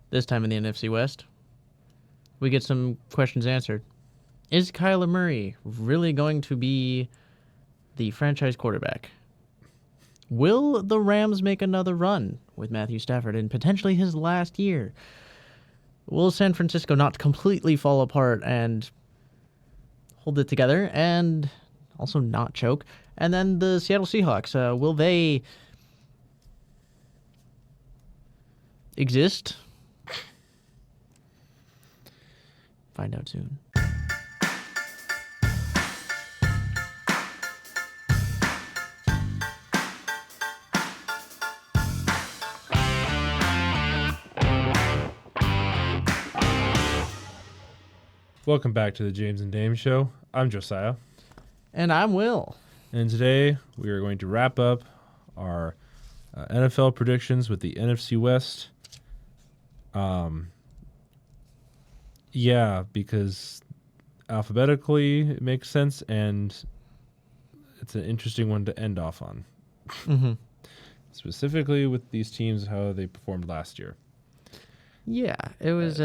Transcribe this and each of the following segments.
this time in the NFC West, we get some questions answered. Is Kyler Murray really going to be the franchise quarterback? Will the Rams make another run with Matthew Stafford in potentially his last year? Will San Francisco not completely fall apart and hold it together and also not choke? And then the Seattle Seahawks, will they exist? Find out soon. Welcome back to the James and Dame Show. I'm Josiah. And I'm Will. And today we are going to wrap up our NFL predictions with the NFC West. Yeah, because alphabetically it makes sense, and it's an interesting one to end off on. Mm-hmm. Specifically with these teams, how they performed last year. Yeah, it was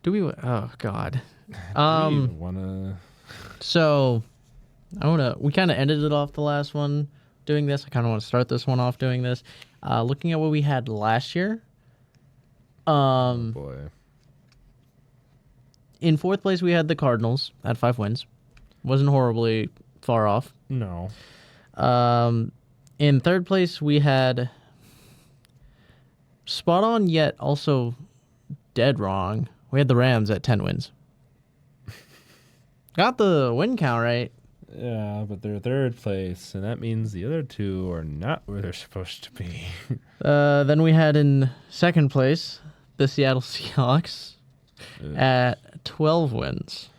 do we? Oh God. Do we even wanna? So, we kind of ended it off the last one doing this. I kind of want to start this one off doing this. Looking at what we had last year. Oh boy. In fourth place, we had the Cardinals at 5 wins. Wasn't horribly far off. No. In third place, we had spot on yet also dead wrong. We had the Rams at 10 wins. Got the win count right. Yeah, but they're third place, and that means the other two are not where they're supposed to be. Then we had in second place the Seattle Seahawks at 12 wins.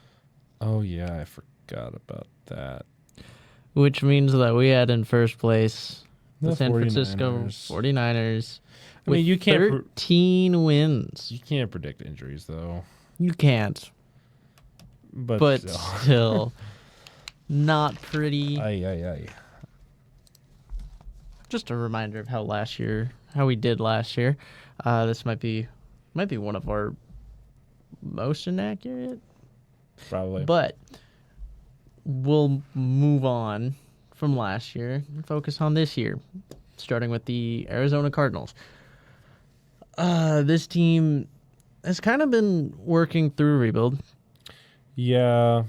Oh, yeah, I forgot about that. Which means that we had in first place the San 49ers. Francisco 49ers I mean, you can't 13 wins. You can't predict injuries, though. You can't. But still not pretty. Aye. Just a reminder of how we did last year. This might be one of our most inaccurate. Probably. But we'll move on from last year and focus on this year, starting with the Arizona Cardinals. This team has kind of been working through a rebuild. Yeah.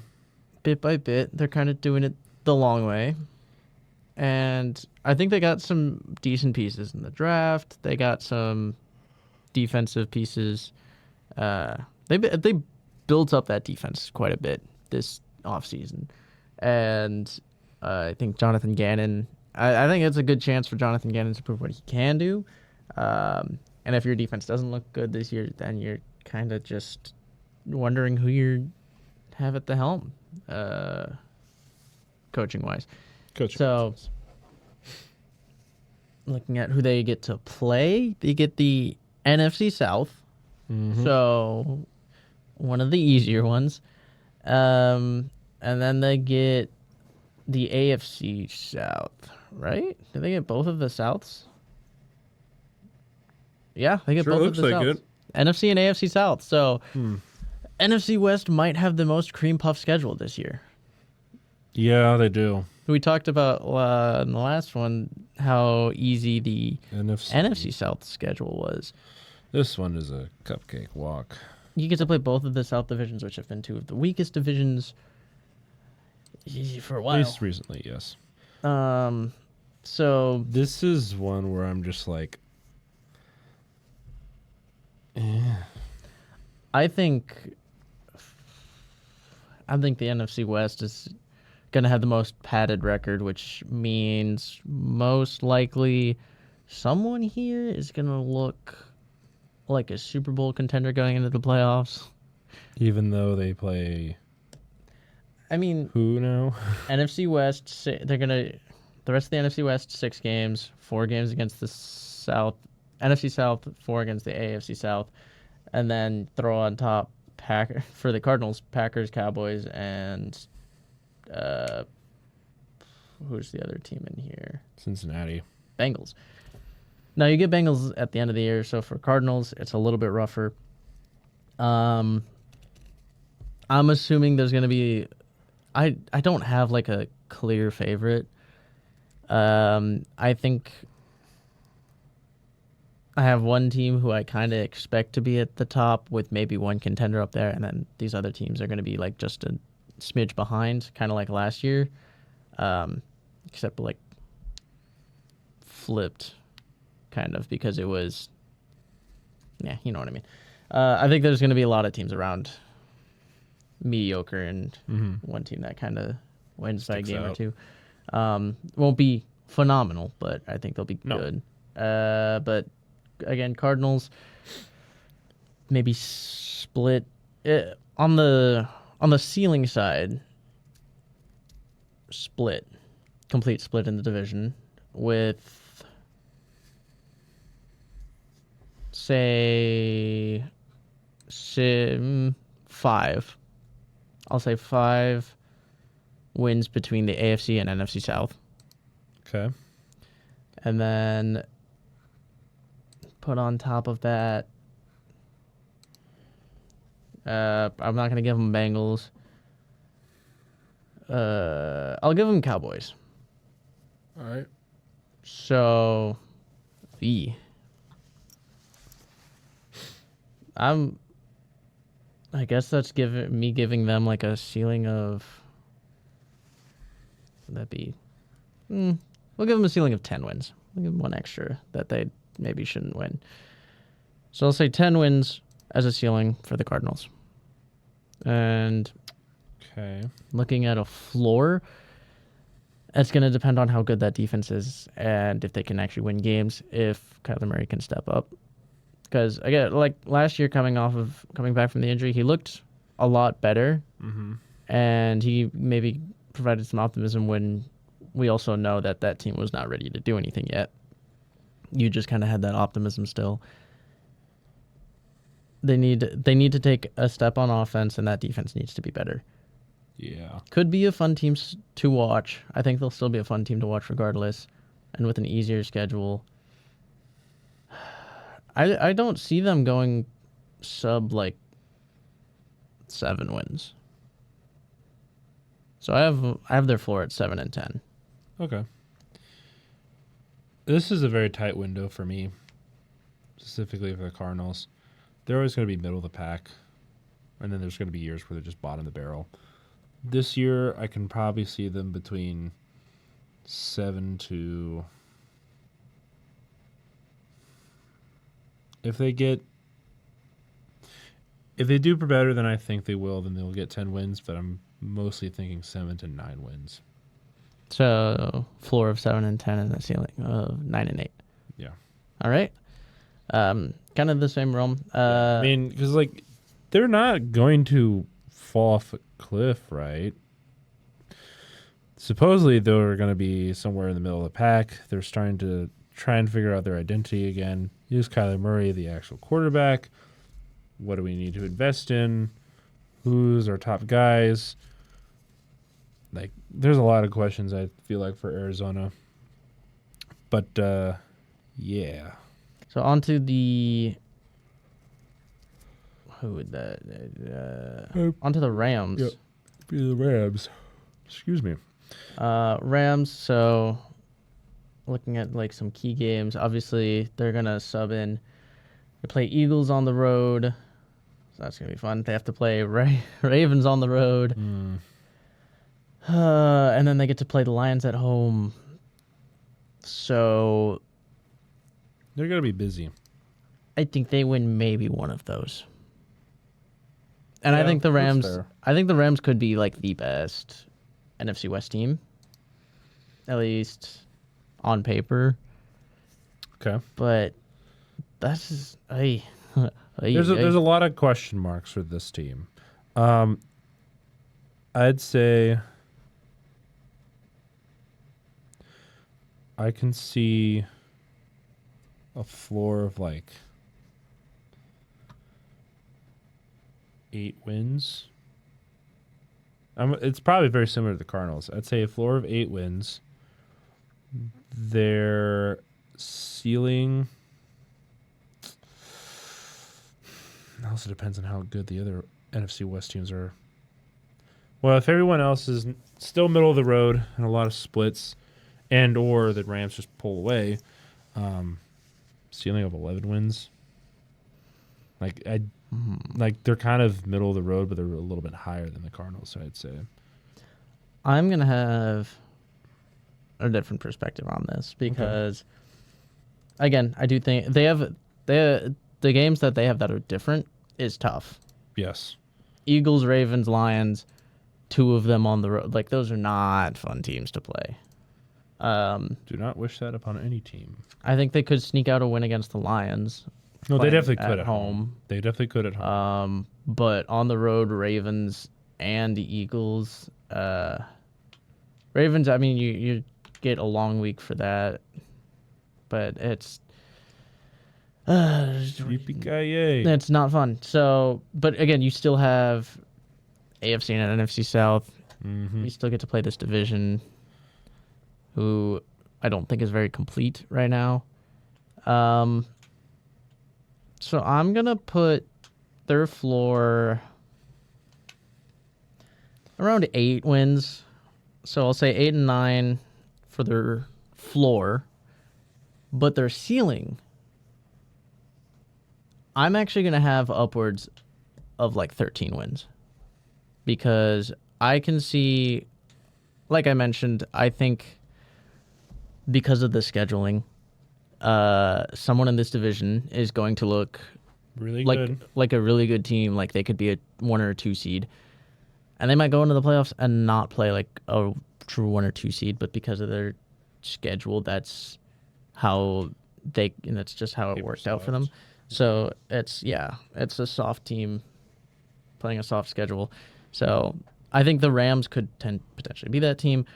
Bit by bit. They're kind of doing it the long way. And I think they got some decent pieces in the draft. They got some defensive pieces. They built up that defense quite a bit this offseason. And I think Jonathan Gannon, I think it's a good chance for Jonathan Gannon to prove what he can do. And if your defense doesn't look good this year, then you're kind of just wondering who you have at the helm, coaching-wise. So, looking at who they get to play, they get the NFC South. Mm-hmm. So, one of the easier ones. And then they get the AFC South, right? Do they get both of the Souths? Yeah, they get both of the Souths. Looks like it. NFC and AFC South. So, NFC West might have the most cream puff schedule this year. Yeah, they do. We talked about in the last one how easy the NFC South schedule was. This one is a cupcake walk. You get to play both of the South divisions, which have been two of the weakest divisions for a while. At least recently, yes. So this is one where I'm just like, I think the NFC West is going to have the most padded record, which means most likely someone here is going to look like a Super Bowl contender going into the playoffs. Even though they play... I mean... Who now? NFC West, they're going to... The rest of the NFC West, 6 games, 4 games against the South. NFC South, 4 against the AFC South. And then throw on top for the Cardinals, Packers, Cowboys, and... who's the other team in here? Cincinnati. Bengals. Now you get Bengals at the end of the year, so for Cardinals, it's a little bit rougher. I'm assuming there's gonna be. I don't have like a clear favorite. I think I have one team who I kind of expect to be at the top with maybe one contender up there, and then these other teams are going to be like just a smidge behind, kind of like last year, except like flipped, kind of because it was, yeah, you know what I mean. I think there's going to be a lot of teams around mediocre and one team that kind of wins by a game or two. Won't be phenomenal, but I think they'll be good. But again, Cardinals maybe split on the ceiling side. Complete split in the division with say 5. I'll say 5 wins between the AFC and NFC South. Okay. And then put on top of that, I'm not going to give them Bengals. I'll give them Cowboys. All right. So, I guess that's giving them like a ceiling of. Would that be? We'll give them a ceiling of 10 wins. We'll give them one extra that they maybe shouldn't win. So I'll say 10 wins as a ceiling for the Cardinals. And looking at a floor, it's going to depend on how good that defense is and if they can actually win games, if Kyler Murray can step up. Because, again, like last year coming back from the injury, he looked a lot better. And he maybe provided some optimism when we also know that team was not ready to do anything yet. You just kind of had that optimism still. They need to take a step on offense, and that defense needs to be better. Yeah. Could be a fun team to watch. I think they'll still be a fun team to watch regardless, and with an easier schedule. I don't see them going sub like 7 wins. So I have their floor at 7 and 10. Okay. This is a very tight window for me, specifically for the Cardinals. They're always going to be middle of the pack, and then there's going to be years where they're just bottom of the barrel. This year, I can probably see them between 7 to... If they do better than I think they will, then they'll get 10 wins, but I'm mostly thinking 7 to 9 wins. So floor of 7 and 10 and a ceiling of 9 and 8. Yeah. All right. Kind of the same realm. I mean, because like they're not going to fall off a cliff, right? Supposedly they're going to be somewhere in the middle of the pack. They're starting to try and figure out their identity again. Is Kyler Murray the actual quarterback? What do we need to invest in? Who's our top guys? Like, there's a lot of questions I feel like for Arizona. But, yeah. So on to the... Who would that... onto the Rams. Yep. Be the Rams. Excuse me. Rams, so... Looking at, like, some key games. Obviously, they're going to sub in. They play Eagles on the road. So that's going to be fun. They have to play Ravens on the road. And then they get to play the Lions at home. So... They're going to be busy. I think they win maybe one of those. And I think the Rams could be, like, the best NFC West team. At least... on paper. Okay. But that's just, there's a lot of question marks for this team. I'd say I can see a floor of like 8 wins. It's probably very similar to the Cardinals. I'd say a floor of 8 wins. Their Ceiling. It also depends on how good the other NFC West teams are. Well, if everyone else is still middle of the road and a lot of splits, and or the Rams just pull away, ceiling of 11 wins. Like they're kind of middle of the road, but they're a little bit higher than the Cardinals. So I'd say I'm gonna have a different perspective on this because, again, I do think the games that they have that are different is tough. yes. Eagles, Ravens, Lions, 2 of them on the road. Like, those are not fun teams to play. Do not wish that upon any team. I think they could sneak out a win against the Lions. No, they definitely could at home. They definitely could at home. But on the road, Ravens and the Eagles. Ravens, I mean, you get a long week for that. But it's... Yippee-ki-yay. it's not fun. So, but again, you still have AFC and NFC South. Mm-hmm. You still get to play this division, who I don't think is very complete right now. So I'm going to put their floor around 8 wins. So I'll say 8 and 9 for their floor. But their ceiling, I'm actually going to have upwards of like 13 wins. Because I can see, like I mentioned, I think because of the scheduling, someone in this division is going to look Really like good. like a really good team. Like they could be a 1 or 2 seed, and they might go into the playoffs and not play like a true 1 or 2 seed. But because of their schedule, that's how that's just how it worked out for them. So it's a soft team playing a soft schedule. So I think the Rams could potentially be that team.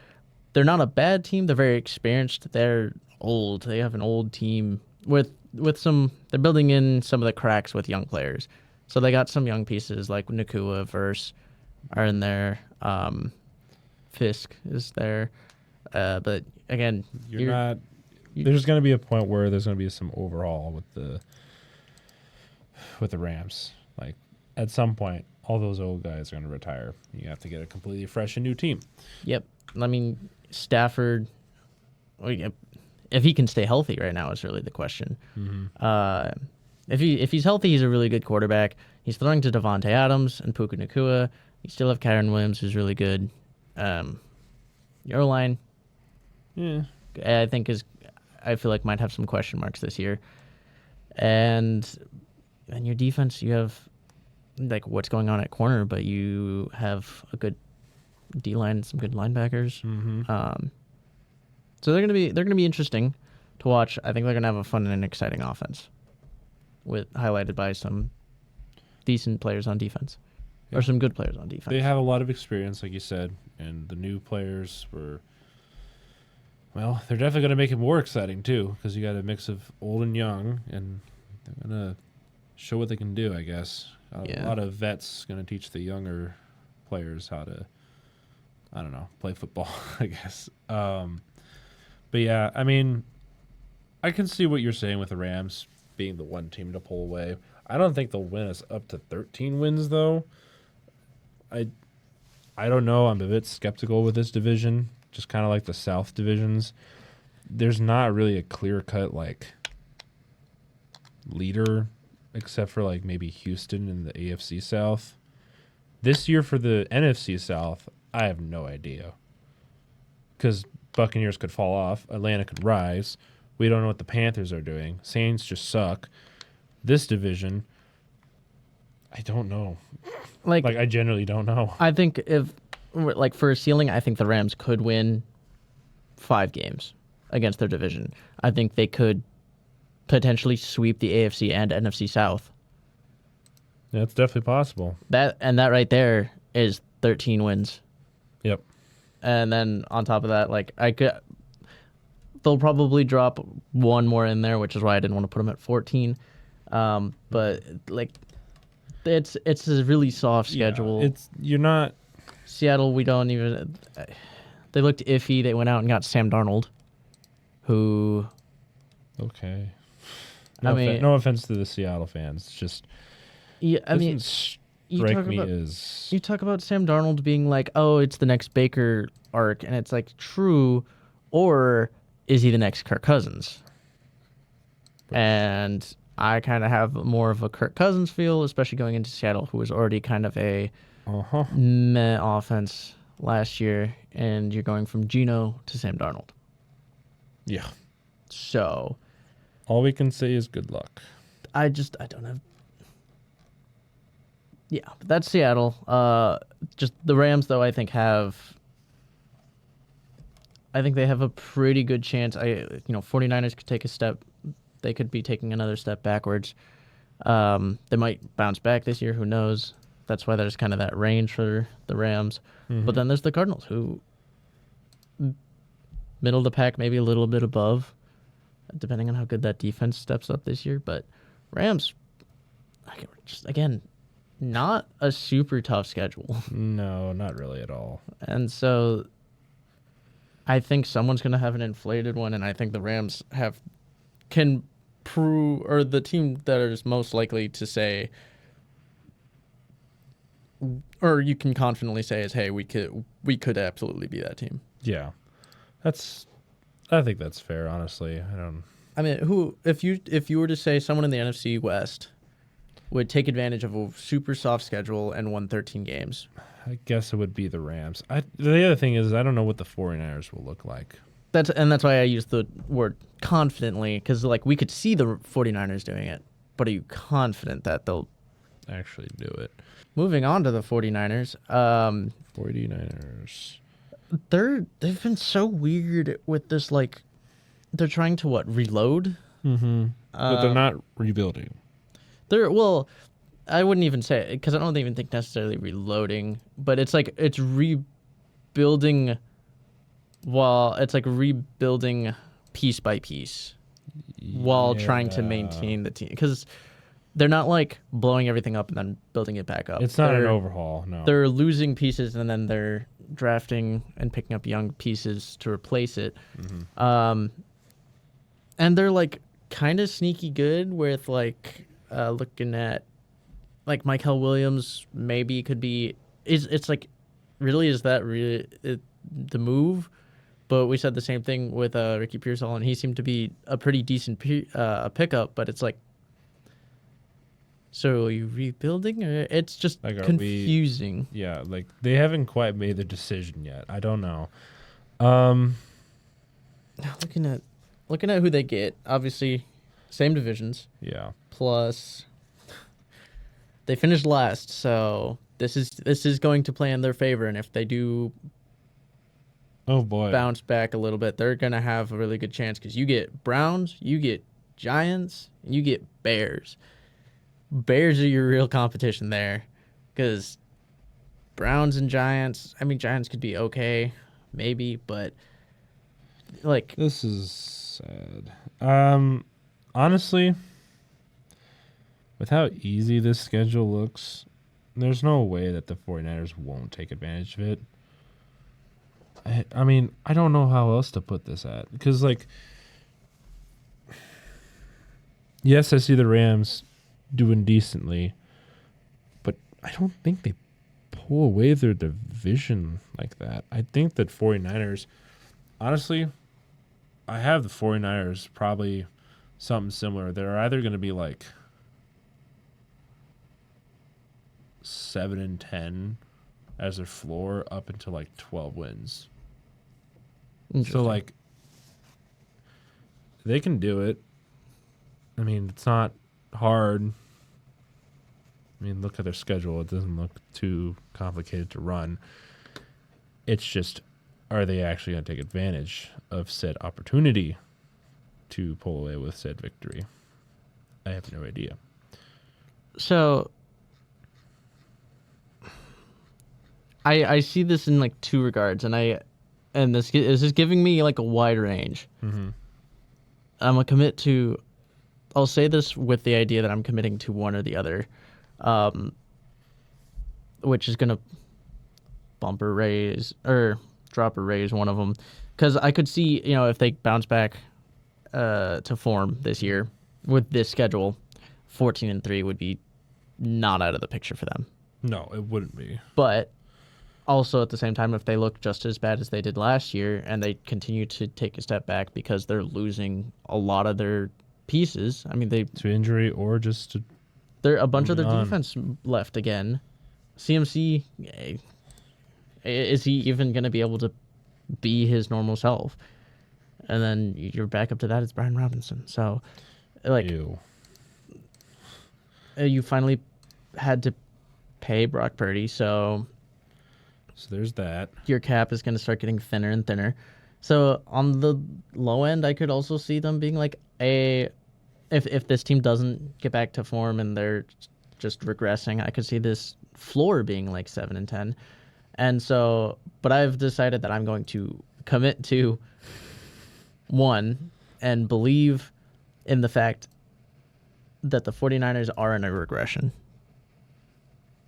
They're not a bad team. They're very experienced. They're old. They have an old team with some. They're building in some of the cracks with young players. So they got some young pieces like Nakua, Verse are in there. Fisk is there. But again, there's going to be a point where there's going to be some overhaul with the Rams. Like at some point, all those old guys are going to retire. You have to get a completely fresh and new team. Yep. I mean, Stafford, if he can stay healthy right now is really the question. Mm-hmm. If he's healthy, he's a really good quarterback. He's throwing to Devontae Adams and Puka Nakua. You still have Kyron Williams, who's really good. Your line, I feel like might have some question marks this year. And your defense, you have like what's going on at corner, but you have a good D line, some good linebackers. Mm-hmm. So they're gonna be interesting to watch. I think they're gonna have a fun and exciting offense, highlighted by some decent players on defense, or some good players on defense. They have a lot of experience, like you said, and the new players they're definitely going to make it more exciting too, because you got a mix of old and young, and they're going to show what they can do, I guess. A lot of vets going to teach the younger players how to, I don't know, play football, I guess. But yeah, I mean, I can see what you're saying with the Rams being the one team to pull away. I don't think they'll win us up to 13 wins, though. I don't know. I'm a bit skeptical with this division, just kind of like the South divisions. There's not really a clear-cut, like, leader, except for, like, maybe Houston in the AFC South. This year for the NFC South, I have no idea. Because Buccaneers could fall off. Atlanta could rise. We don't know what the Panthers are doing. Saints just suck. This division, I don't know. Like I genuinely don't know. I think for a ceiling, I think the Rams could win 5 games against their division. I think they could potentially sweep the AFC and NFC South. Yeah, it's definitely possible. That right there is 13 wins. Yep. And then on top of that, they'll probably drop one more in there, which is why I didn't want to put them at 14. But like, it's a really soft schedule. Yeah, you're not Seattle. We don't even. They looked iffy. They went out and got Sam Darnold, who Okay. I mean, No offense to the Seattle fans. It's just yeah, I mean, doesn't you strike talk me about as you talk about Sam Darnold being like, oh, it's the next Baker arc, and it's like true, or is he the next Kirk Cousins? And I kind of have more of a Kirk Cousins feel, especially going into Seattle, who was already kind of a uh-huh. meh offense last year, and you're going from Geno to Sam Darnold. Yeah. So All we can say is good luck. I don't have. Yeah, but that's Seattle. Just the Rams, though, I think they have a pretty good chance. 49ers could take a step. They could be taking another step backwards. They might bounce back this year. Who knows? That's why there's kind of that range for the Rams. Mm-hmm. But then there's the Cardinals, who middle of the pack, maybe a little bit above, depending on how good that defense steps up this year. But Rams, just again, not a super tough schedule. No, not really at all. And so I think someone's going to have an inflated one, and I think the Rams can prove, or the team that is most likely to say, or you can confidently say is, hey, we could absolutely be that team. Yeah. I think that's fair, honestly. I mean, if you were to say someone in the NFC West would take advantage of a super soft schedule and won 13 games. I guess it would be the Rams. The other thing is I don't know what the 49ers will look like. That's why I use the word confidently, because like we could see the 49ers doing it, but are you confident that they'll Actually do it. Moving on to the 49ers. 49ers. They've been so weird with this, like they're trying to reload? Mm-hmm. But they're not rebuilding. I wouldn't even say it, because I don't even think necessarily reloading, but it's like it's rebuilding. Well, it's like rebuilding piece by piece while trying to maintain the team, because they're not like blowing everything up and then building it back up. It's not an overhaul. No, they're losing pieces and then they're drafting and picking up young pieces to replace it. Mm-hmm. And they're like kind of sneaky good with like looking at like Michael Williams maybe could be it's like really is that really the move? But we said the same thing with Ricky Pearsall, and he seemed to be a pretty decent pickup. But it's like, so are you rebuilding? Or it's just like, confusing. Like they haven't quite made the decision yet. I don't know. Looking at who they get, obviously, same divisions. Yeah. Plus, they finished last, so this is going to play in their favor. And if they do, oh boy, bounce back a little bit, they're gonna have a really good chance, because you get Browns, you get Giants, and you get Bears. Bears are your real competition there, because Browns and Giants. I mean, Giants could be okay, maybe, but like this is sad. Honestly, with how easy this schedule looks, there's no way that the 49ers won't take advantage of it. I mean, I don't know how else to put this at, because like, yes, I see the Rams doing decently, but I don't think they pull away their division like that. I think that 49ers, honestly, I have the 49ers probably something similar. They're either going to be like 7-10 as their floor up until like 12 wins. So like they can do it. I mean, it's not hard. I mean, look at their schedule. It doesn't look too complicated to run. It's just, are they actually going to take advantage of said opportunity to pull away with said victory? I have no idea. So I see this in like two regards, and this is giving me like a wide range. Mm-hmm. I'm gonna commit to. I'll say this with the idea that I'm committing to one or the other, which is gonna bump or raise or drop or raise one of them, because I could see if they bounce back to form this year with this schedule, 14-3 would be not out of the picture for them. No, it wouldn't be. But also at the same time, if they look just as bad as they did last year and they continue to take a step back because they're losing a lot of their pieces, I mean, to injury or just to they're a bunch of their moving on. defense left again. CMC, is he even going to be able to be his normal self? And then your backup to that is Brian Robinson. So, like, Ew. you finally had to pay Brock Purdy, so there's that. your cap is going to start getting thinner and thinner. So on the low end, I could also see them being like if this team doesn't get back to form and they're just regressing, I could see this floor being like 7-10. And so, but I've decided that I'm going to commit to one and believe in the fact that the 49ers are in a regression.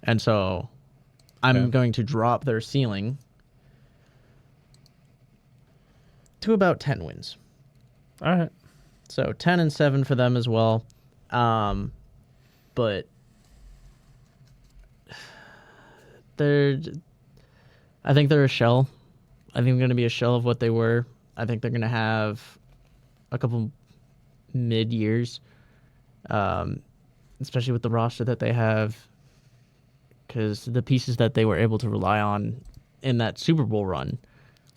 And so I'm going to drop their ceiling to about 10 wins. All right. So 10-7 for them as well. But I think they're a shell. I think they're going to be a shell of what they were. I think they're going to have a couple mid years, especially with the roster that they have, because the pieces that they were able to rely on in that Super Bowl run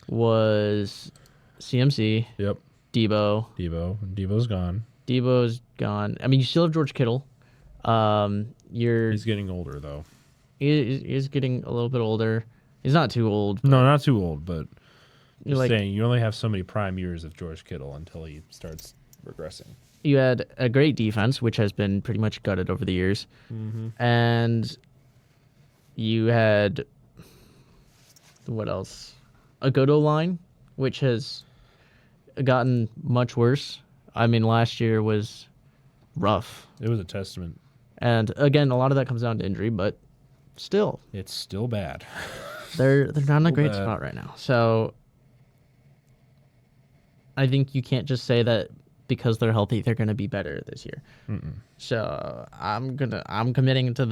was CMC, Yep. Debo's gone. I mean, you still have George Kittle. He's getting older though. He's getting a little bit older. He's not too old. No, not too old, but You're just like, saying you only have so many prime years of George Kittle until he starts regressing. you had a great defense, which has been pretty much gutted over the years, and you had what else? A good O-line, which has gotten much worse. I mean, last year was rough, It was a testament. and again, a lot of that comes down to injury, but still, It's still bad. they're not in a great bad. spot right now. So I think you can't just say that because they're healthy, they're going to be better this year. So I'm committing to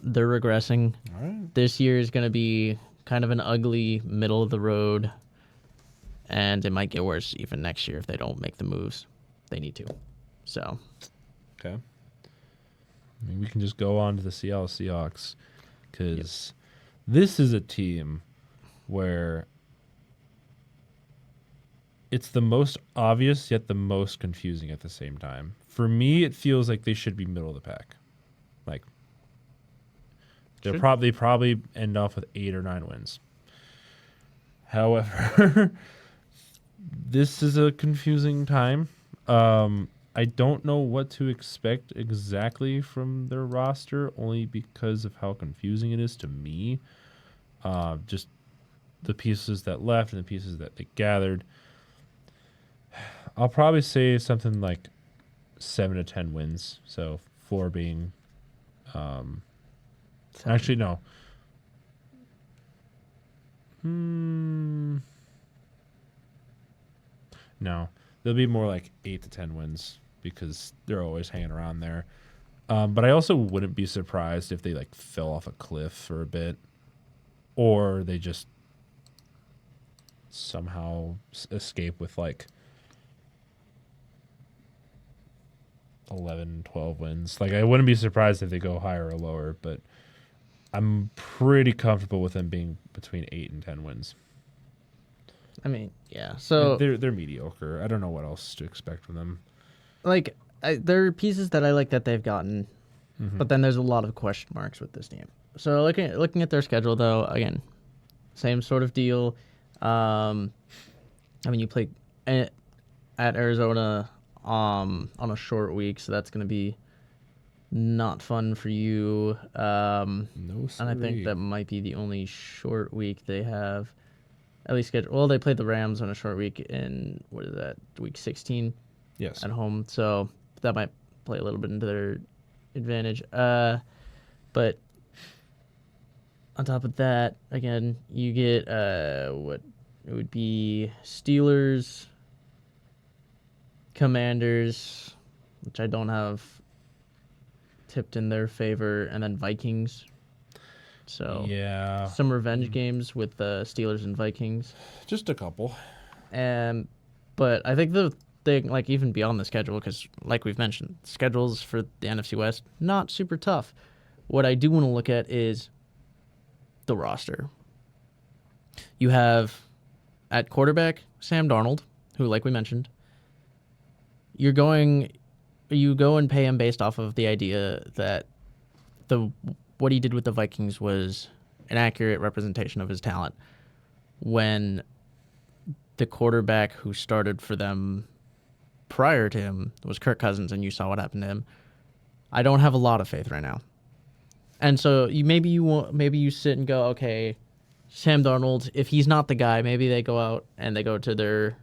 they're regressing. All right. This year is going to be kind of an ugly middle of the road, and it might get worse even next year if they don't make the moves they need to. So Okay. I mean, we can just go on to the Seattle Seahawks because this is a team where it's the most obvious yet the most confusing at the same time. For me, it feels like they should be middle of the pack. Like they probably end off with 8 or 9 wins. However, this is a confusing time. I don't know what to expect exactly from their roster, only because of how confusing it is to me. Just the pieces that left and the pieces that they gathered. I'll probably say something like 7 to 10 wins. So 4 being, actually no. No, they'll be more like 8 to 10 wins because they're always hanging around there. But I also wouldn't be surprised if they like fell off a cliff for a bit, or they just somehow escape with like 11, 12 wins. Like I wouldn't be surprised if they go higher or lower, but I'm pretty comfortable with them being between 8 and 10 wins. I mean, yeah. So they're mediocre. I don't know what else to expect from them. like, there are pieces that I like that they've gotten, but then there's a lot of question marks with this team. So looking at their schedule, though, again, same sort of deal. I mean, you play at Arizona on a short week, so that's going to be not fun for you. No, and I think that might be the only short week they have. At least well, they played the Rams on a short week in what is that, week 16? Yes. At home, so that might play a little bit into their advantage. But on top of that, again, you get what it would be Steelers, Commanders, which I don't have tipped in their favor, and then Vikings. So Yeah, some revenge games with the Steelers and Vikings. just a couple. But I think the thing, like even beyond the schedule, because like we've mentioned, schedules for the NFC West not super tough. What I do want to look at is the roster. You have at quarterback Sam Darnold, who, like we mentioned, you go and pay him based off of the idea that what he did with the Vikings was an accurate representation of his talent. When the quarterback who started for them prior to him was Kirk Cousins, and you saw what happened to him, I don't have a lot of faith right now. And so maybe you sit and go, okay, Sam Darnold, if he's not the guy, maybe they go out and they go to their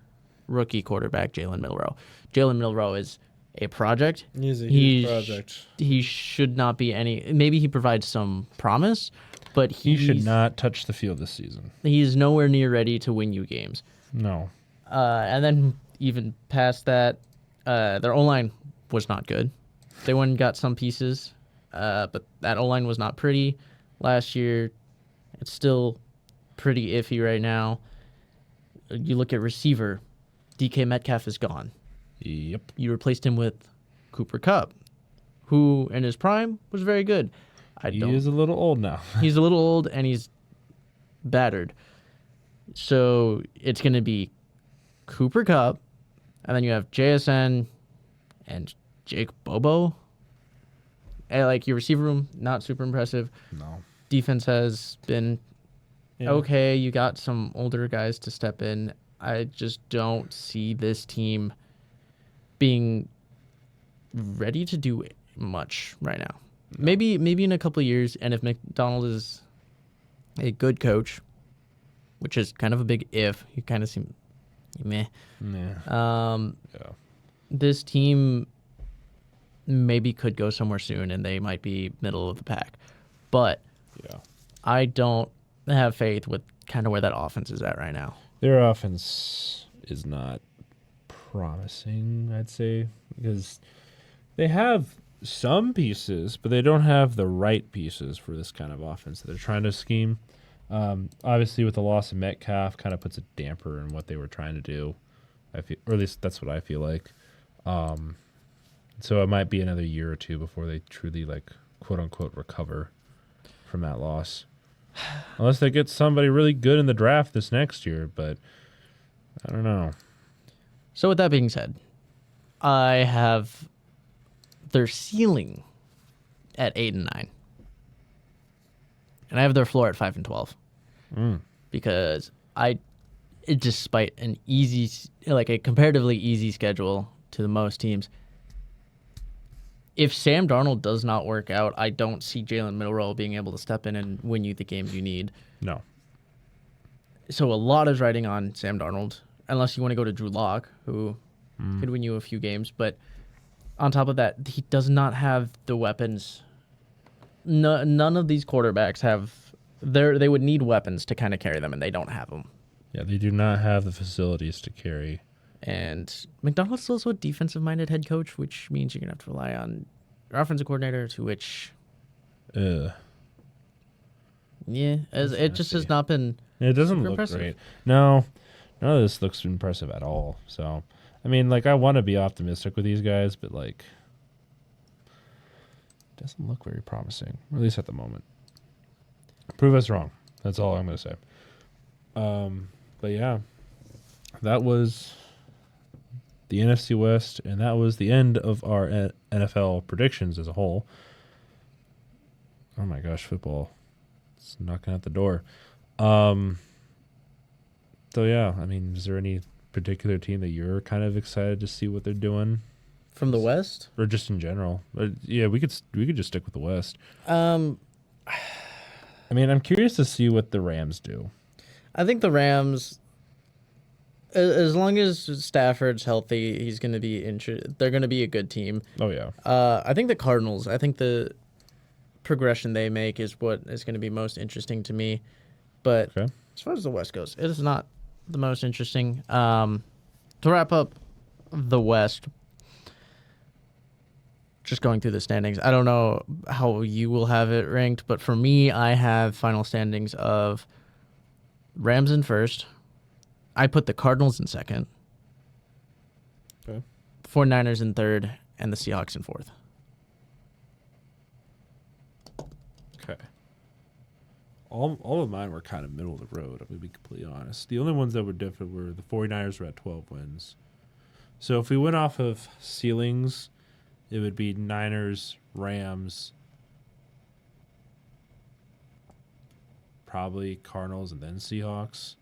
rookie quarterback, Jalen Milroe. Jalen Milroe is a project. He's a huge project. He should not be maybe he provides some promise, but he should not touch the field this season. He's nowhere near ready to win you games. No. And then even past that, their O-line was not good. They went and got some pieces, but that O-line was not pretty last year. It's still pretty iffy right now. You look at receiver, DK Metcalf is gone. Yep. You replaced him with Cooper Kupp, who in his prime was very good. He is a little old now. He's a little old and he's battered. So it's going to be Cooper Kupp, and then you have JSN and Jake Bobo. And like your receiver room, not super impressive. No. Defense has been okay. You got some older guys to step in. I just don't see this team being ready to do much right now. No. Maybe in a couple of years, and if McDonald is a good coach, which is kind of a big if, you kind of seem meh. Yeah. This team maybe could go somewhere soon, and they might be middle of the pack. But I don't have faith with kind of where that offense is at right now. Their offense is not promising, I'd say, because they have some pieces, but they don't have the right pieces for this kind of offense that they're trying to scheme. Obviously, with the loss of Metcalf, kind of puts a damper in what they were trying to do. I feel, or at least that's what I feel like. So it might be another year or two before they truly, like, quote unquote, recover from that loss, unless they get somebody really good in the draft this next year. But I don't know. So with that being said, I have their ceiling at 8-9. And I have their floor at 5-12. Because despite an a comparatively easy schedule to the most teams, if Sam Darnold does not work out, I don't see Jalen Milroe being able to step in and win you the games you need. No. So a lot is riding on Sam Darnold, unless you want to go to Drew Lock, who could win you a few games. But on top of that, he does not have the weapons. None of these quarterbacks have. They would need weapons to kind of carry them, and they don't have them. Yeah, they do not have the facilities to carry. And McDonald's is also a defensive-minded head coach, which means you're going to have to rely on your offensive coordinator, to which... it just has not been... It doesn't look impressive. Great. No, none of this looks impressive at all. So, I mean, like, I want to be optimistic with these guys, but, like, it doesn't look very promising, or at least at the moment. Prove us wrong. That's all I'm going to say. But, yeah, that was the NFC West, and that was the end of our NFL predictions as a whole. Oh, my gosh, football. It's knocking at the door. So, yeah, I mean, is there any particular team that you're kind of excited to see what they're doing? From the West? Or just in general? But, yeah, we could just stick with the West. I mean, I'm curious to see what the Rams do. I think the Rams, as long as Stafford's healthy, he's going to be they're going to be a good team. Oh, yeah. I think the Cardinals, I think the progression they make is what is going to be most interesting to me. But as far as the West goes, it is not the most interesting. To wrap up the West, just going through the standings, I don't know how you will have it ranked, but for me, I have final standings of Rams in first. I put the Cardinals in second. Okay. 49ers in third, and the Seahawks in fourth. Okay. All of mine were kind of middle of the road, I'm going to be completely honest. The only ones that were different were the 49ers were at 12 wins. So if we went off of ceilings, it would be Niners, Rams, probably Cardinals, and then Seahawks.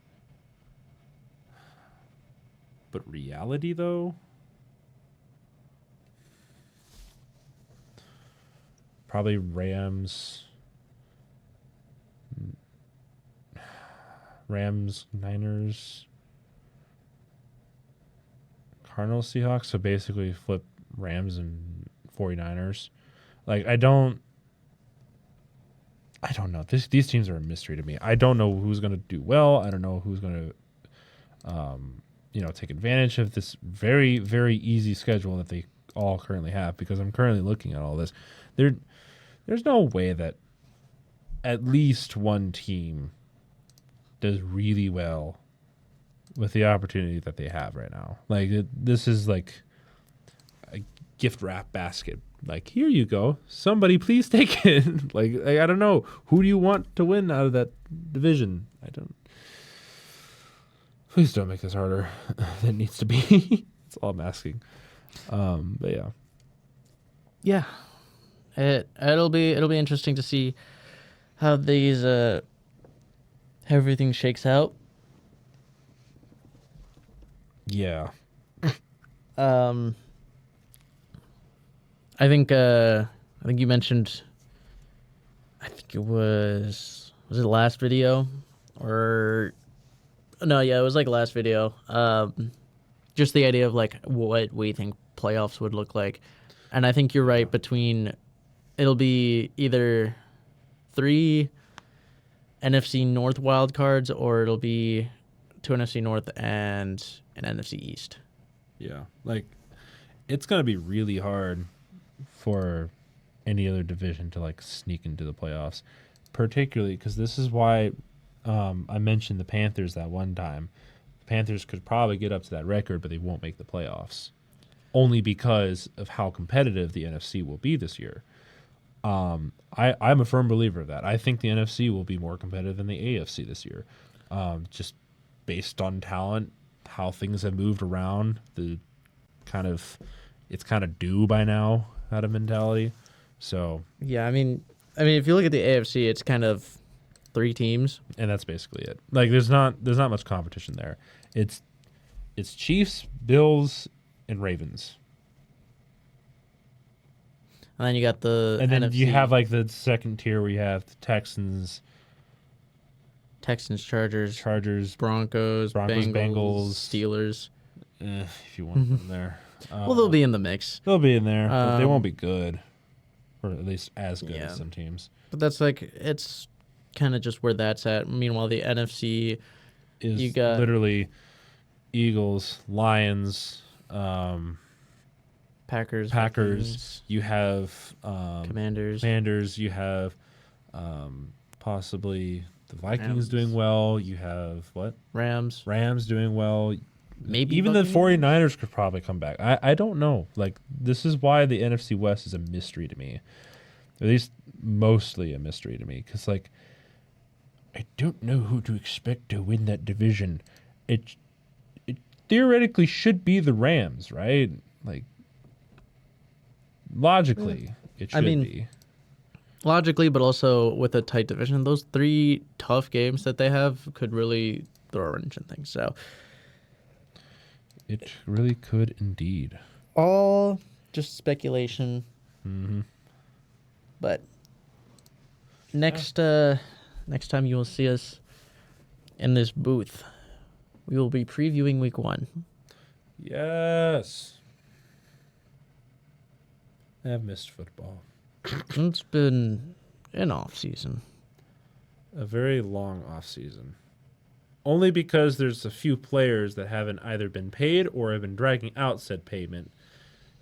But reality, though, probably Rams, Niners, Cardinals, Seahawks. So basically flip Rams and 49ers. Like, I don't know. These teams are a mystery to me. I don't know who's going to do well. I don't know who's going to, take advantage of this very, very easy schedule that they all currently have, because I'm currently looking at all this. There's no way that at least one team does really well with the opportunity that they have right now. Like, this is like a gift wrap basket. Like, here you go. Somebody please take it. like, I don't know. Who do you want to win out of that division? Please don't make this harder than it needs to be. That's all I'm asking. But yeah. Yeah. It'll be interesting to see how these how everything shakes out. Yeah. I think you mentioned, I think it was it the last video, or no, yeah, it was like last video. Just the idea of like what we think playoffs would look like. And I think you're right, between it'll be either 3 NFC North wildcards, or it'll be 2 NFC North and an NFC East. Yeah. Like, it's going to be really hard for any other division to like sneak into the playoffs, particularly because this is why I mentioned the Panthers that one time. The Panthers could probably get up to that record, but they won't make the playoffs, only because of how competitive the NFC will be this year. I'm a firm believer of that. I think the NFC will be more competitive than the AFC this year, just based on talent, how things have moved around, it's kind of due by now out of mentality. So yeah, I mean, if you look at the AFC, it's kind of 3 teams, and that's basically it. Like, there's not much competition there. It's Chiefs, Bills, and Ravens. And then you got the And then NFC. you have like the second tier where you have the Texans, Chargers, Broncos, Bengals, Steelers. If you want them there. Well, they'll be in the mix. They'll be in there, but they won't be good, or at least as good Yeah. as some teams. But that's like, it's kind of just where that's at. Meanwhile, the NFC Is you got literally Eagles, Lions, Packers. Vikings. You have Commanders. You have possibly the Vikings Rams. doing well. You have what? Rams. Doing well. Maybe even the Buccaneers? 49ers could probably come back. I don't know. Like, this is why the NFC West is a mystery to me. At least mostly a mystery to me. Because, like, I don't know who to expect to win that division. It theoretically should be the Rams, right? Like, logically, it should be. Logically, but also with a tight division, those 3 tough games that they have could really throw a wrench in things. So It really could indeed. all just speculation. Mm-hmm. But next time you will see us in this booth, we will be previewing week 1. Yes. I've missed football. It's been an off season. A very long off season. only because there's a few players that haven't either been paid or have been dragging out said payment,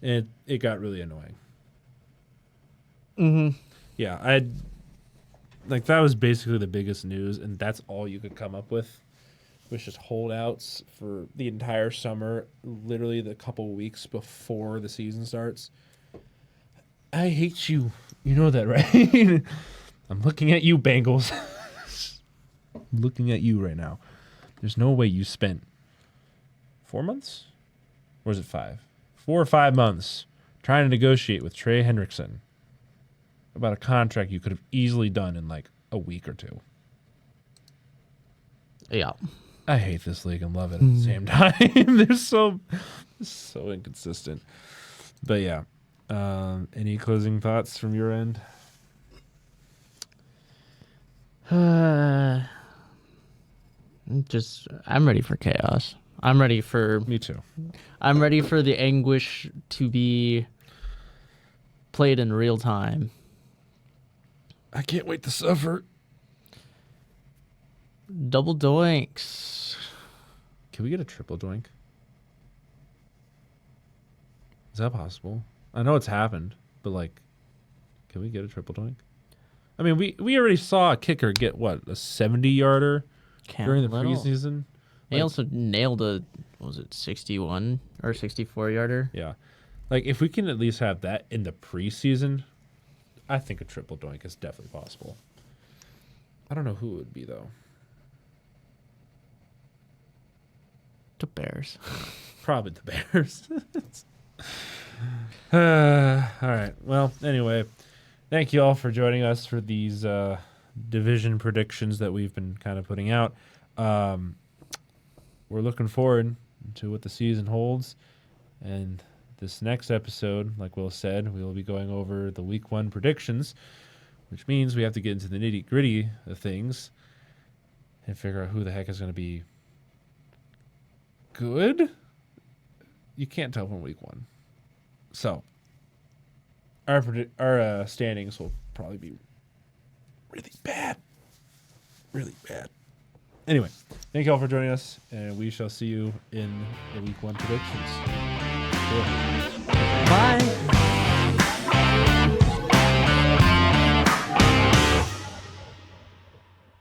and it got really annoying. Mm-hmm. Yeah, that was basically the biggest news, and that's all you could come up with. Was just holdouts for the entire summer, literally the couple weeks before the season starts. I hate you. You know that, right? I'm looking at you, Bengals. I'm looking at you right now. There's no way you spent 4 months? Or is it 5? 4 or 5 months trying to negotiate with Trey Hendrickson about a contract you could have easily done in like a week or two. Yeah. I hate this league and love it at the same time. They're so inconsistent. But yeah. Any closing thoughts from your end? I'm ready for chaos. I'm ready for Me too. I'm ready for the anguish to be played in real time. I can't wait to suffer. Double doinks. Can we get a triple doink? Is that possible? I know it's happened, but like, can we get a triple doink? I mean, we already saw a kicker get what, a 70-yarder during the preseason. He also nailed a, what was it, 61 or 64-yarder? Yeah. Like, if we can at least have that in the preseason, I think a triple doink is definitely possible. I don't know who it would be, though. The Bears. Probably the Bears. All right. Well, anyway, thank you all for joining us for these division predictions that we've been kind of putting out. We're looking forward to what the season holds. And this next episode, like Will said, we will be going over the week 1 predictions, which means we have to get into the nitty-gritty of things and figure out who the heck is going to be good. You can't tell from week 1. So, our standings will probably be really bad. Really bad. Anyway, thank you all for joining us, and we shall see you in the week 1 predictions. Cool.